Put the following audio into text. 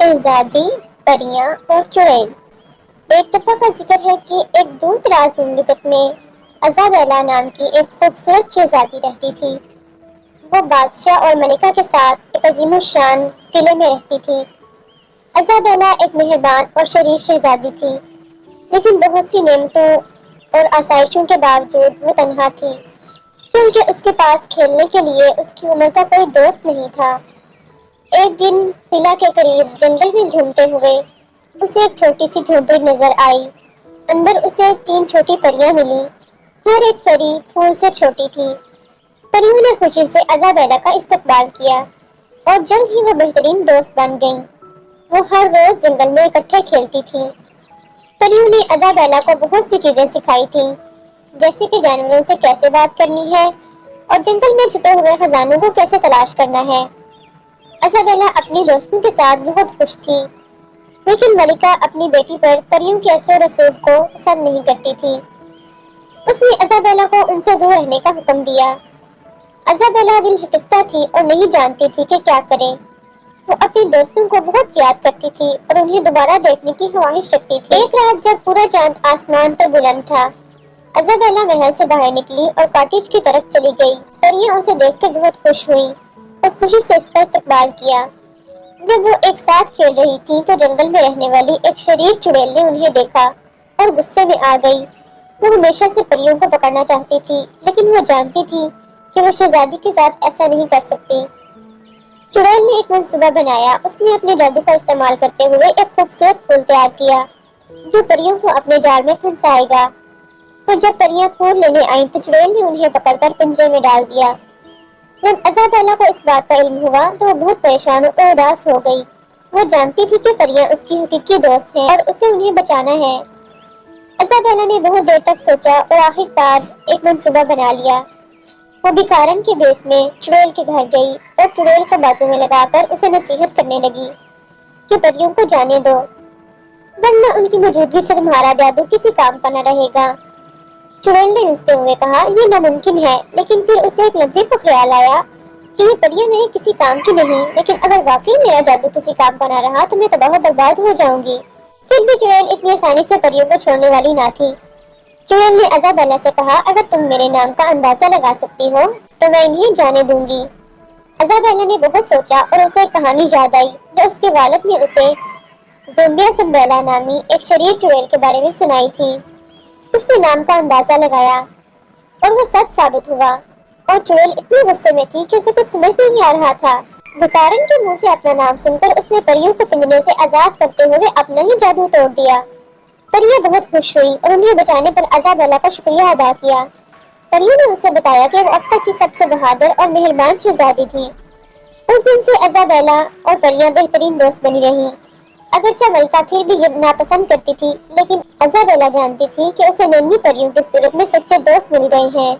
شہزادی، پریاں اور چڑیل۔ ایک دفعہ کا ذکر ہے کہ ایک دور دراز مملکت میں ایزابیلا نام کی ایک خوبصورت شہزادی رہتی تھی۔ وہ بادشاہ اور ملکہ کے ساتھ ایک عظیم الشان قلعے میں رہتی تھی۔ ایزابیلا ایک مہربان اور شریف شہزادی تھی، لیکن بہت سی نعمتوں اور آسائشوں کے باوجود وہ تنہا تھی، کیونکہ اس کے پاس کھیلنے کے لیے اس کی عمر کا کوئی دوست نہیں تھا۔ ایک دن قلعہ کے قریب جنگل میں گھومتے ہوئے اسے ایک چھوٹی سی جھونپڑی نظر آئی۔ اندر اسے 3 چھوٹی پریاں ملی۔ ہر ایک پری پھول سے چھوٹی تھی۔ پریوں نے خوشی سے ایزابیلا کا استقبال کیا اور جلد ہی وہ بہترین دوست بن گئیں۔ وہ ہر روز جنگل میں اکٹھے کھیلتی تھی۔ پریوں نے ایزابیلا کو بہت سی چیزیں سکھائی تھیں، جیسے کہ جانوروں سے کیسے بات کرنی ہے اور جنگل میں چھپے ہوئے خزانوں کو کیسے تلاش کرنا ہے۔ ایزابیلا اپنی دوستوں کے ساتھ بہت خوش تھی، لیکن ملکہ اپنی بیٹی پر پریوں کے اثر و رسوخ کو پسند نہیں کرتی تھی۔ اس نے ایزابیلا کو ان سے دور رہنے کا حکم دیا۔ ایزابیلا دل شکستہ تھی اور نہیں جانتی تھی کہ کیا کرے۔ وہ اپنی دوستوں کو بہت یاد کرتی تھی اور انہیں دوبارہ دیکھنے کی خواہش رکھتی تھی۔ ایک رات جب پورا چاند آسمان پر بلند تھا، ایزابیلا محل سے باہر نکلی اور کاٹیج کی طرف چلی گئی۔ پریاں اسے دیکھ کر بہت خوش ہوئیں اور خوشی سے اس کا استقبال کیا۔ جب وہ ایک ساتھ کھیل رہی تھی تو جنگل میں رہنے والی ایک شریر چڑیل نے انہیں دیکھا اور غصے میں آ گئی۔ وہ ہمیشہ سے پریوں کو پکڑنا چاہتی تھی، لیکن وہ جانتی تھی کہ وہ شہزادی کے ساتھ ایسا نہیں کر سکتی۔ چڑیل نے ایک منصوبہ بنایا۔ اس نے اپنے جادو کا استعمال کرتے ہوئے ایک خوبصورت پھول تیار کیا جو پریوں کو اپنے جال میں پھنسائے گا۔ اور جب پریاں پھول لینے آئیں تو چڑیل نے انہیں پکڑ کر پنجرے میں ڈال دیا۔ جب ایزابیلا کو اس بات کا علم ہوا تو وہ بہت پریشان اور اداس ہو گئی۔ وہ جانتی تھی کہ پریاں اس کی حقیقی دوست ہیں اور اسے انہیں بچانا ہے۔ ایزابیلا نے بہت دیر تک سوچا اور آخر کار ایک منصوبہ بنا لیا۔ وہ بھکارن کے بیس میں چڑیل کے گھر گئی اور چڑیل کو باتوں میں لگا کر اسے نصیحت کرنے لگی کہ پریوں کو جانے دو، ورنہ ان کی موجودگی سے تمہارا جادو کسی کام کا نہ رہے گا۔ چڑیل نے ہنستے ہوئے کہا، یہ ناممکن ہے، لیکن پھر اسے ایک لمحے کو خیال آیا کہ یہ پریاں میرے کسی کام کی نہیں، لیکن اگر واقعی میرا جادو کسی کام کا نہ رہا تو میں تباہ و برباد ہو جاؤں گی۔ پھر بھی چڑیل اتنی آسانی سے پریوں کو چھوڑنے والی نہ تھی۔ چڑیل نے ایزابیلا سے کہا، اگر تم میرے نام کا اندازہ لگا سکتی ہو تو میں انہیں جانے دوں گی۔ ایزابیلا نے بہت سوچا اور اسے ایک کہانی یاد آئی جو اس کے والد نے اسے زومبیا سمبیلا نامی ایک شریر چڑیل کے بارے میں سنائی تھی۔ اس نے نام کا اندازہ لگایا اور وہ سچ ثابت ہوا، اور چڑیل اتنے غصے میں تھی کہ اسے کچھ سمجھ نہیں آ رہا تھا۔ بھکارن کے منہ سے اپنا نام سن کر اس نے پریوں کو پنجرے سے آزاد کرتے ہوئے اپنا ہی جادو توڑ دیا۔ پریاں بہت خوش ہوئی اور انہیں بچانے پر ایزابیلا کا شکریہ ادا کیا۔ پریوں نے اسے بتایا کہ وہ اب تک کی سب سے بہادر اور مہربان شہزادی تھی۔ اس دن سے ایزابیلا اور پریاں بہترین دوست بنی رہیں۔ اگرچہ ملکہ پھر بھی یہ ناپسند کرتی تھی، لیکن ایزابیلا جانتی تھی کہ اسے ننھی پریوں کی صورت میں سچے دوست مل گئے ہیں۔